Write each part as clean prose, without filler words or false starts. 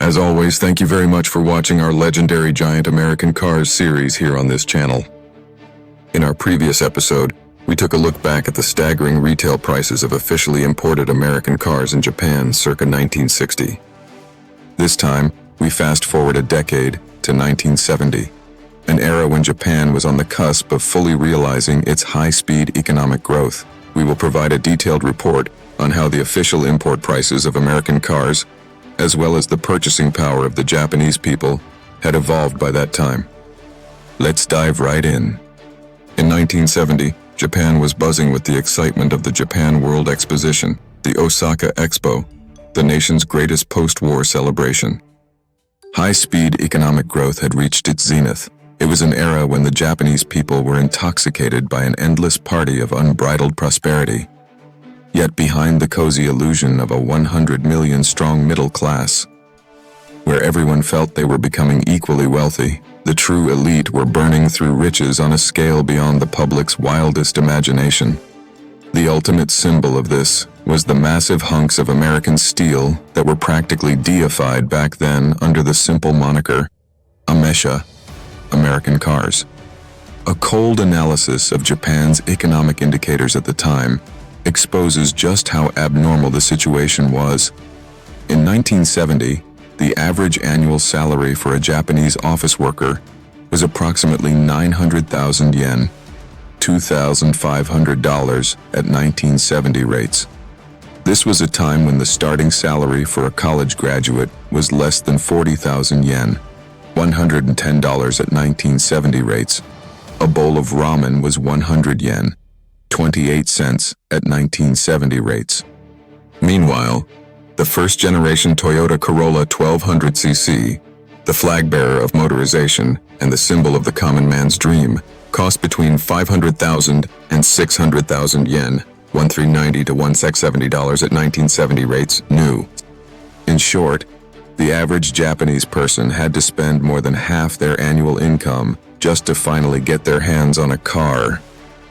As always, thank you very much for watching our legendary Giant American Cars series here on this channel. In our previous episode, we took a look back at the staggering retail prices of officially imported American cars in Japan circa 1960. This time, we fast forward a decade to 1970, an era when Japan was on the cusp of fully realizing its high-speed economic growth. We will provide a detailed report on how the official import prices of American cars, as well as the purchasing power of the Japanese people, had evolved by that time. Let's dive right in. In 1970, Japan was buzzing with the excitement of the Japan World Exposition, the Osaka Expo, the nation's greatest post-war celebration. High-speed economic growth had reached its zenith. It was an era when the Japanese people were intoxicated by an endless party of unbridled prosperity. Yet behind the cozy illusion of a 100 million strong middle class, where everyone felt they were becoming equally wealthy, the true elite were burning through riches on a scale beyond the public's wildest imagination. The ultimate symbol of this was the massive hunks of American steel that were practically deified back then under the simple moniker Amesha, American cars. A cold analysis of Japan's economic indicators at the time exposes just how abnormal the situation was. In 1970, the average annual salary for a Japanese office worker was approximately 900,000 yen, $2,500 at 1970 rates. This was a time when the starting salary for a college graduate was less than 40,000 yen, $110 at 1970 rates. A bowl of ramen was 100 yen, 28 cents at 1970 rates. Meanwhile, the first-generation Toyota Corolla 1200cc, the flag bearer of motorization and the symbol of the common man's dream, cost between 500,000 and 600,000 yen, $1,390 to $1,670 at 1970 rates, new. In short, the average Japanese person had to spend more than half their annual income just to finally get their hands on a car,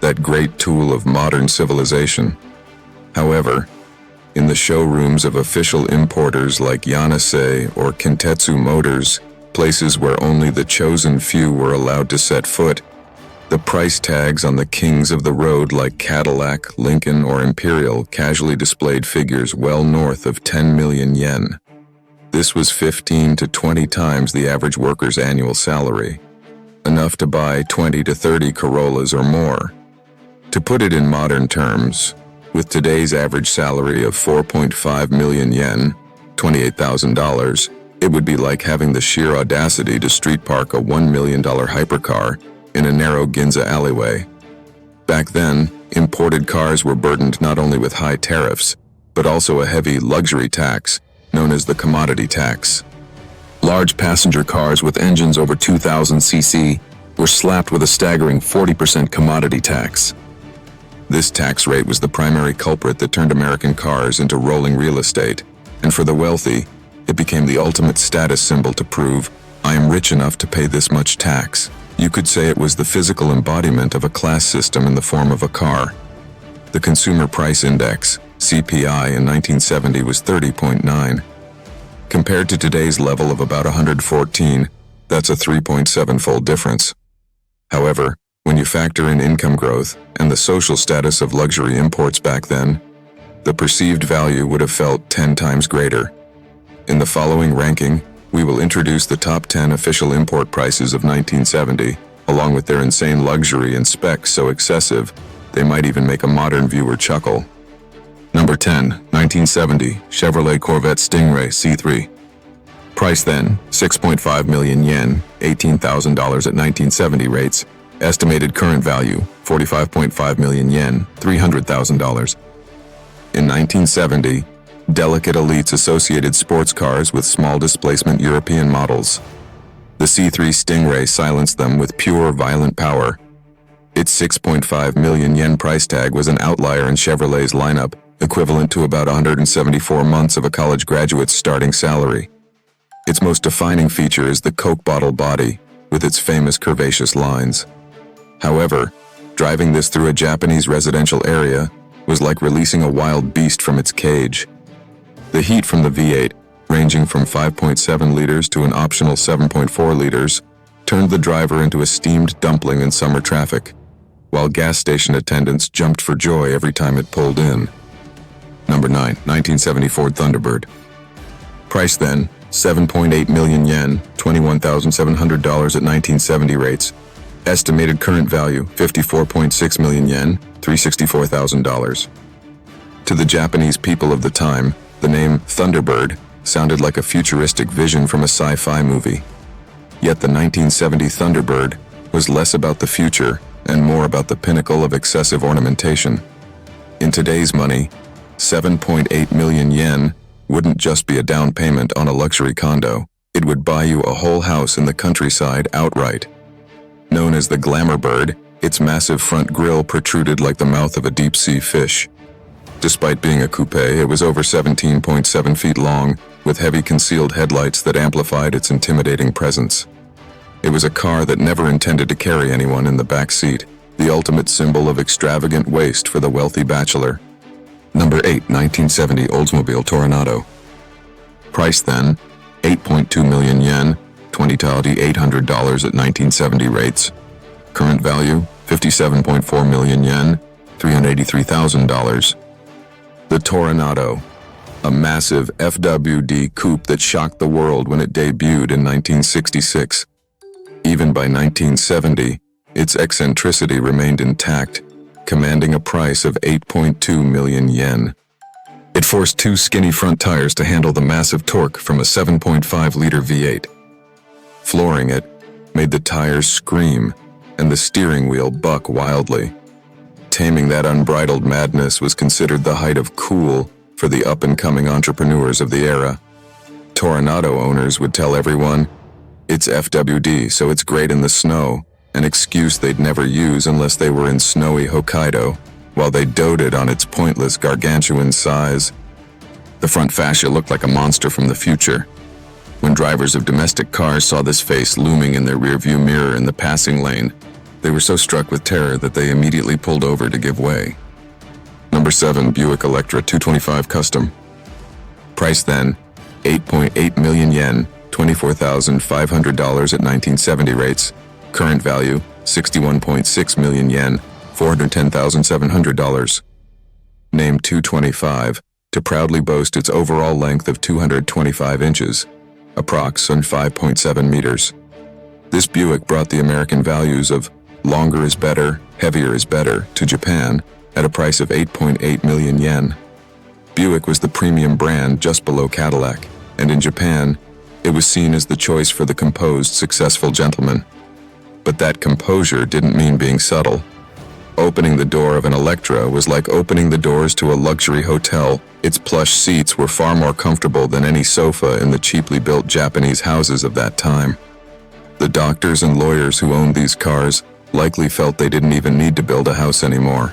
that great tool of modern civilization. However, in the showrooms of official importers like Yanase or Kintetsu Motors, places where only the chosen few were allowed to set foot, the price tags on the kings of the road like Cadillac, Lincoln, or Imperial casually displayed figures well north of 10 million yen. This was 15 to 20 times the average worker's annual salary, enough to buy 20 to 30 Corollas or more. To put it in modern terms, with today's average salary of 4.5 million yen, $28,000, it would be like having the sheer audacity to street park a $1 million hypercar in a narrow Ginza alleyway. Back then, imported cars were burdened not only with high tariffs, but also a heavy luxury tax known as the commodity tax. Large passenger cars with engines over 2,000 cc were slapped with a staggering 40% commodity tax. This tax rate was the primary culprit that turned American cars into rolling real estate, and for the wealthy, it became the ultimate status symbol to prove, I am rich enough to pay this much tax. You could say it was the physical embodiment of a class system in the form of a car. The Consumer Price Index, CPI, in 1970 was 30.9. Compared to today's level of about 114, that's a 3.7-fold difference. However, when you factor in income growth and the social status of luxury imports back then, the perceived value would have felt 10 times greater. In the following ranking, we will introduce the top 10 official import prices of 1970, along with their insane luxury and specs so excessive, they might even make a modern viewer chuckle. Number 10, 1970, Chevrolet Corvette Stingray C3. Price then, 6.5 million yen, $18,000 at 1970 rates. Estimated current value, 45.5 million yen, $300,000. In 1970, delicate elites associated sports cars with small displacement European models. The C3 Stingray silenced them with pure violent power. Its 6.5 million yen price tag was an outlier in Chevrolet's lineup, equivalent to about 174 months of a college graduate's starting salary. Its most defining feature is the Coke bottle body, with its famous curvaceous lines. However, driving this through a Japanese residential area was like releasing a wild beast from its cage. The heat from the V8 ranging from 5.7 liters to an optional 7.4 liters, turned the driver into a steamed dumpling in summer traffic, while gas station attendants jumped for joy every time it pulled in. Number 9. 1970 Ford Thunderbird. Price then, 7.8 million yen, $21,700 at 1970 rates. Estimated current value, 54.6 million yen, $364,000. To the Japanese people of the time, the name Thunderbird sounded like a futuristic vision from a sci-fi movie. Yet the 1970 Thunderbird was less about the future and more about the pinnacle of excessive ornamentation. In today's money, 7.8 million yen wouldn't just be a down payment on a luxury condo, it would buy you a whole house in the countryside outright. Known as the Glamor bird, its massive front grille protruded like the mouth of a deep-sea fish. Despite being a coupe, it was over 17.7 feet long, with heavy concealed headlights that amplified its intimidating presence. It was a car that never intended to carry anyone in the back seat, the ultimate symbol of extravagant waste for the wealthy bachelor. Number 8. 1970 Oldsmobile Toronado. Price then, 8.2 million yen, $20,800 at 1970 rates. Current value, 57.4 million yen, $383,000. The Toronado, a massive FWD coupe that shocked the world when it debuted in 1966. Even by 1970, its eccentricity remained intact, commanding a price of 8.2 million yen. It forced two skinny front tires to handle the massive torque from a 7.5-liter V8. Flooring it made the tires scream and the steering wheel buck wildly. Taming that unbridled madness was considered the height of cool for the up-and-coming entrepreneurs of the era. Toronado owners would tell everyone, "It's FWD, so it's great in the snow," an excuse they'd never use unless they were in snowy Hokkaido, while they doted on its pointless gargantuan size. The front fascia looked like a monster from the future. When drivers of domestic cars saw this face looming in their rearview mirror in the passing lane, they were so struck with terror that they immediately pulled over to give way. Number 7. Buick Electra 225 Custom. Price then, 8.8 million yen, $24,500 at 1970 rates. Current value, 61.6 million yen, $410,700. Named 225 to proudly boast its overall length of 225 inches, approx. 5.7 meters. This Buick brought the American values of longer is better, heavier is better to Japan at a price of 8.8 million yen. Buick was the premium brand just below Cadillac, and in Japan, it was seen as the choice for the composed, successful gentleman. But that composure didn't mean being subtle. Opening the door of an Electra was like opening the doors to a luxury hotel. Its plush seats were far more comfortable than any sofa in the cheaply built Japanese houses of that time. The doctors and lawyers who owned these cars likely felt they didn't even need to build a house anymore.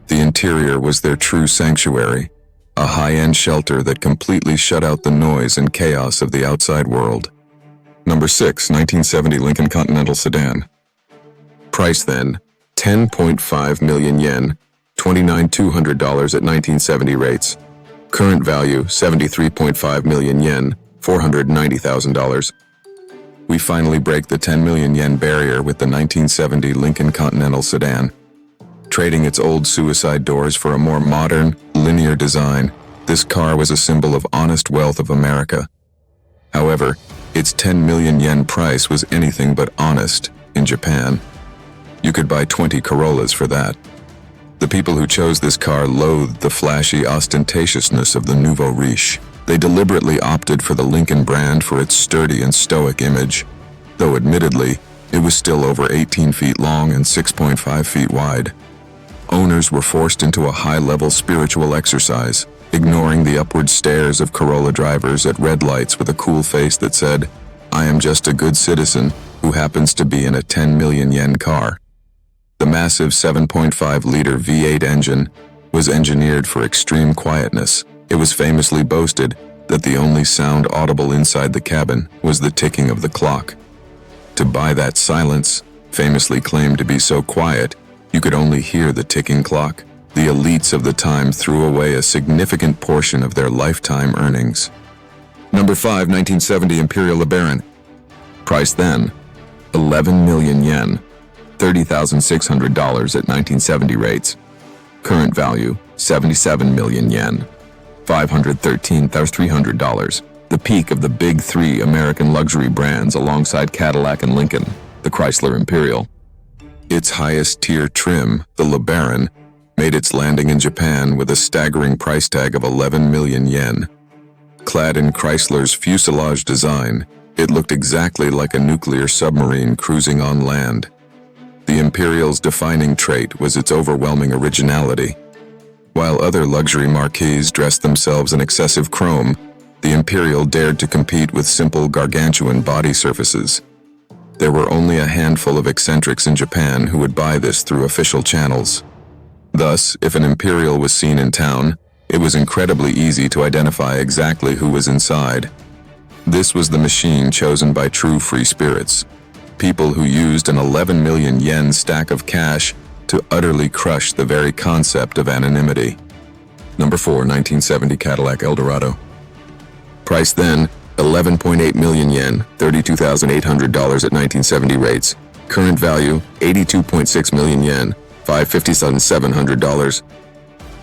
The interior was their true sanctuary, a high-end shelter that completely shut out the noise and chaos of the outside world. Number 6. 1970 Lincoln Continental Sedan. Price then, 10.5 million yen, $29,200 at 1970 rates. Current value, 73.5 million yen, $490,000. We finally break the 10 million yen barrier with the 1970 Lincoln Continental Sedan. Trading its old suicide doors for a more modern, linear design, this car was a symbol of honest wealth of America. However, its 10 million yen price was anything but honest in Japan. You could buy 20 Corollas for that. The people who chose this car loathed the flashy ostentatiousness of the nouveau riche. They deliberately opted for the Lincoln brand for its sturdy and stoic image, though admittedly, it was still over 18 feet long and 6.5 feet wide. Owners were forced into a high-level spiritual exercise, ignoring the upward stares of Corolla drivers at red lights with a cool face that said, "I am just a good citizen who happens to be in a 10 million yen car." The massive 7.5-liter V8 engine was engineered for extreme quietness. It was famously boasted that the only sound audible inside the cabin was the ticking of the clock. To buy that silence, famously claimed to be so quiet, you could only hear the ticking clock. The elites of the time threw away a significant portion of their lifetime earnings. Number 5, 1970 Imperial LeBaron. Price then, 11 million yen, $30,600 at 1970 rates. Current value, 77 million yen, $513,300. The peak of the big three American luxury brands alongside Cadillac and Lincoln, the Chrysler Imperial. Its highest tier trim, the LeBaron, made its landing in Japan with a staggering price tag of 11 million yen. Clad in Chrysler's fuselage design, it looked exactly like a nuclear submarine cruising on land. The Imperial's defining trait was its overwhelming originality. While other luxury marques dressed themselves in excessive chrome, the Imperial dared to compete with simple gargantuan body surfaces. There were only a handful of eccentrics in Japan who would buy this through official channels. Thus, if an Imperial was seen in town, it was incredibly easy to identify exactly who was inside. This was the machine chosen by true free spirits, people who used an 11 million yen stack of cash to utterly crush the very concept of anonymity. Number 4, 1970 Cadillac Eldorado. Price then, 11.8 million yen, $32,800 at 1970 rates. Current value, 82.6 million yen, $557,700.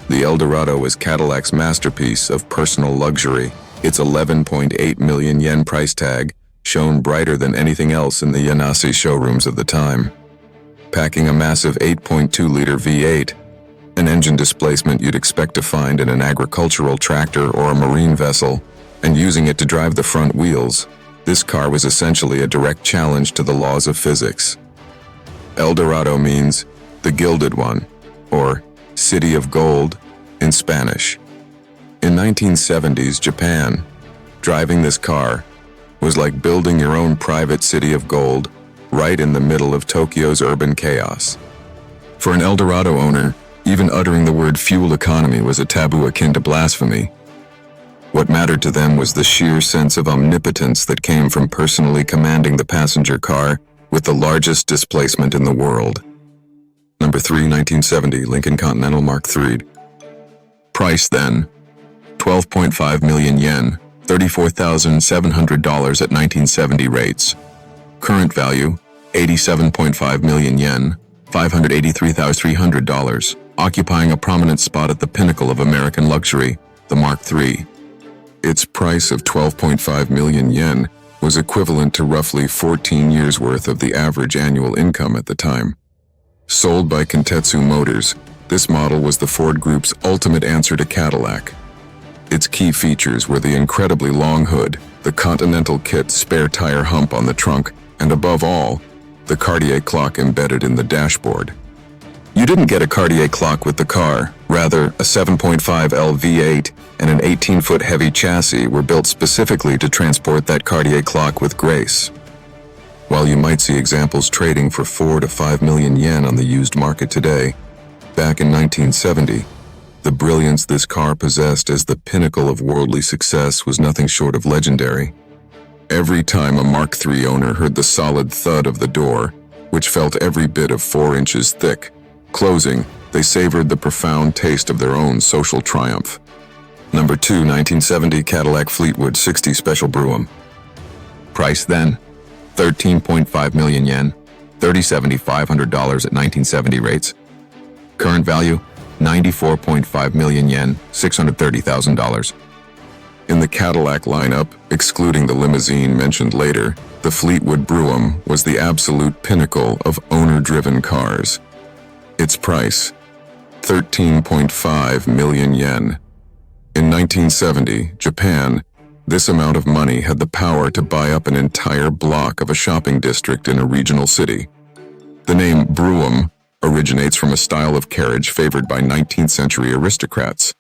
The Eldorado was Cadillac's masterpiece of personal luxury. Its 11.8 million yen price tag shone brighter than anything else in the Yanase showrooms of the time. Packing a massive 8.2-liter V8, an engine displacement you'd expect to find in an agricultural tractor or a marine vessel, and using it to drive the front wheels, this car was essentially a direct challenge to the laws of physics. Eldorado means the gilded one, or City of Gold in Spanish. In 1970s Japan, driving this car was like building your own private city of gold right in the middle of Tokyo's urban chaos. For an Eldorado owner, even uttering the word fuel economy was a taboo akin to blasphemy. What mattered to them was the sheer sense of omnipotence that came from personally commanding the passenger car with the largest displacement in the world. Number 3, 1970 Lincoln Continental Mark III. Price then, 12.5 million yen, $34,700 at 1970 rates. Current value, 87.5 million yen, $583,300, occupying a prominent spot at the pinnacle of American luxury, the Mark III. Its price of 12.5 million yen was equivalent to roughly 14 years' worth of the average annual income at the time. Sold by Kintetsu Motors, this model was the Ford Group's ultimate answer to Cadillac. Its key features were the incredibly long hood, the Continental kit spare tire hump on the trunk, and above all, the Cartier clock embedded in the dashboard. You didn't get a Cartier clock with the car, rather a 7.5L V8 and an 18-foot heavy chassis were built specifically to transport that Cartier clock with grace. While you might see examples trading for 4 to 5 million yen on the used market today, back in 1970, the brilliance this car possessed as the pinnacle of worldly success was nothing short of legendary. Every time a Mark III owner heard the solid thud of the door, which felt every bit of 4 inches thick, closing, they savored the profound taste of their own social triumph. Number 2, 1970 Cadillac Fleetwood 60 Special Brougham. Price then, 13.5 million yen, $37,500 at 1970 rates. Current value, 94.5 million yen, $630,000. In the Cadillac lineup, excluding the Limousine mentioned later, the Fleetwood Brougham was the absolute pinnacle of owner-driven cars. Its price, 13.5 million yen. In 1970, Japan, this amount of money had the power to buy up an entire block of a shopping district in a regional city. The name Brougham originates from a style of carriage favored by 19th century aristocrats.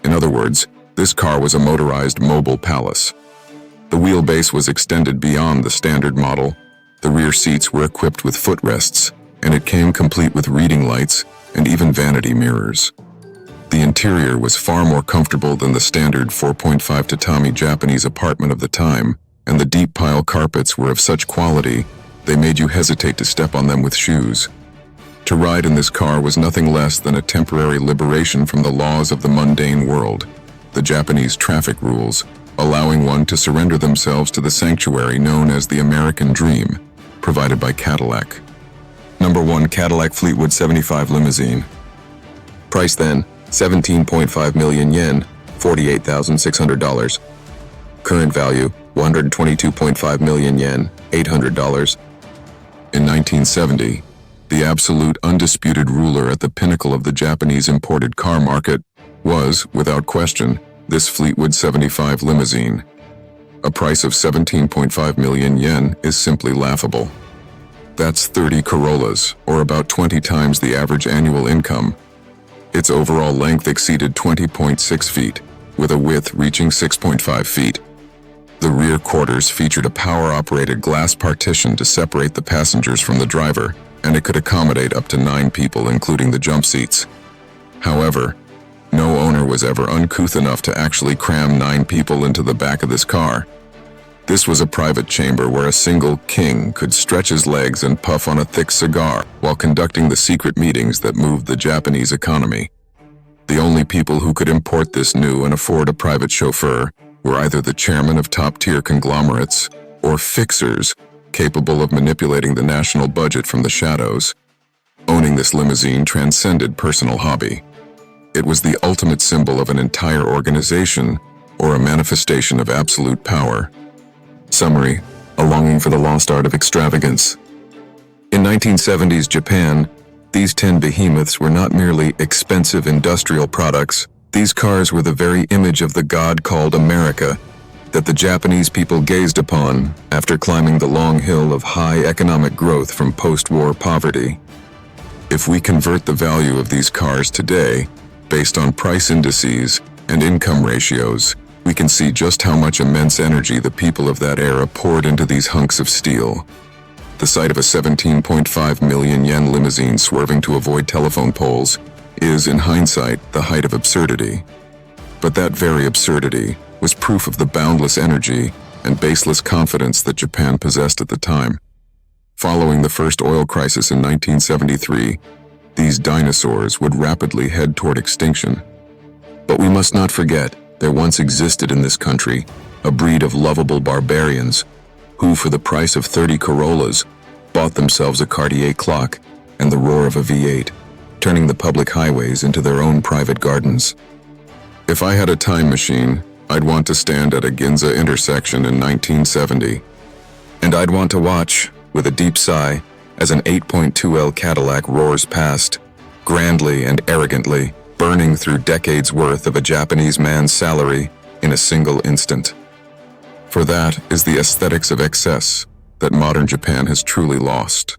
In other words, this car was a motorized mobile palace. The wheelbase was extended beyond the standard model, the rear seats were equipped with footrests, and it came complete with reading lights and even vanity mirrors. The interior was far more comfortable than the standard 4.5 tatami Japanese apartment of the time, and the deep pile carpets were of such quality they made you hesitate to step on them with shoes. To ride in this car was nothing less than a temporary liberation from the laws of the mundane world, the Japanese traffic rules, allowing one to surrender themselves to the sanctuary known as the American Dream, provided by Cadillac. Number 1. Cadillac Fleetwood 75 Limousine. Price then, 17.5 million yen, $48,600. Current value, 122.5 million yen, $800. In 1970, the absolute undisputed ruler at the pinnacle of the Japanese imported car market was, without question, this Fleetwood 75 limousine. A price of 17.5 million yen is simply laughable. That's 30 Corollas, or about 20 times the average annual income. Its overall length exceeded 20.6 feet, with a width reaching 6.5 feet. The rear quarters featured a power-operated glass partition to separate the passengers from the driver, and it could accommodate up to 9 people, including the jump seats. However, no owner was ever uncouth enough to actually cram 9 people into the back of this car. This was a private chamber where a single king could stretch his legs and puff on a thick cigar while conducting the secret meetings that moved the Japanese economy. The only people who could import this new and afford a private chauffeur were either the chairman of top-tier conglomerates or fixers capable of manipulating the national budget from the shadows. Owning this limousine transcended personal hobby. It was the ultimate symbol of an entire organization or a manifestation of absolute power. Summary: a longing for the lost art of extravagance. In 1970s Japan, these 10 behemoths were not merely expensive industrial products. These cars were the very image of the god called America that the Japanese people gazed upon after climbing the long hill of high economic growth from post-war poverty. If we convert the value of these cars today, based on price indices and income ratios, we can see just how much immense energy the people of that era poured into these hunks of steel. The sight of a 17.5 million yen limousine swerving to avoid telephone poles is, in hindsight, the height of absurdity. But that very absurdity was proof of the boundless energy and baseless confidence that Japan possessed at the time. Following the first oil crisis in 1973, these dinosaurs would rapidly head toward extinction. But we must not forget, there once existed in this country a breed of lovable barbarians who, for the price of 30 Corollas, bought themselves a Cartier clock and the roar of a V8, turning the public highways into their own private gardens. If I had a time machine, I'd want to stand at a Ginza intersection in 1970. And I'd want to watch, with a deep sigh, as an 8.2L Cadillac roars past, grandly and arrogantly, burning through decades' worth of a Japanese man's salary in a single instant. For that is the aesthetics of excess that modern Japan has truly lost.